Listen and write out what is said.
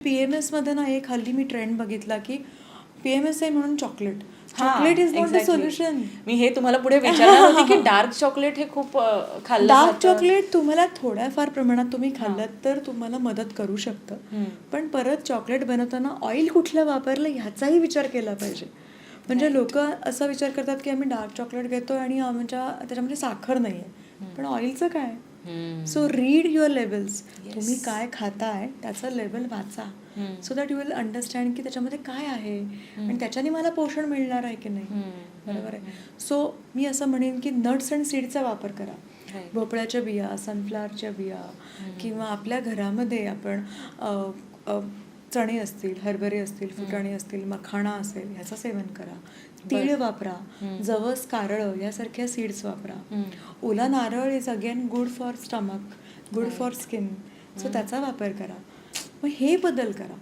PMS मध्ये ना एक हल्ली मी ट्रेंड बघितला की PMS आहे म्हणून chocolate is not the solution. मी हे तुम्हाला पुढे विचारणार होते की डार्क चॉकलेट हे खूप खाल्लं डार्क चॉकलेट तुम्हाला थोड्याफार प्रमाणात तुम्ही खाल्लं तर तुम्हाला मदत करू शकतं, पण परत चॉकलेट बनवताना ऑइल कुठलं वापरलं ह्याचाही विचार केला पाहिजे. म्हणजे लोक असा विचार करतात की आम्ही डार्क चॉकलेट घेतोय आणि त्याच्यामध्ये साखर नाहीये, पण ऑइलचं काय. So read your levels. तुम्ही काय खाताय त्याचं लेवल वाचा, so that you will understand की त्याच्यामध्ये काय आहे आणि त्याच्याने मला पोषण मिळणार आहे की नाही. बरोबर आहे. सो मी असं म्हणेन की नट्स अँड सीडचा वापर करा. भोपळ्याच्या बिया, सनफ्लॉवरच्या बिया, किंवा आपल्या घरामध्ये आपण चणे असतील, हरभरे असतील, फुटाणे असतील, मखाणा असेल ह्याचं सेवन करा. तीळ वापरा, जवस, कारळं यासारख्या सीड्स वापरा. ओला नारळ is again good for stomach, good for skin, so त्याचा वापर करा. मग हे बदल करा.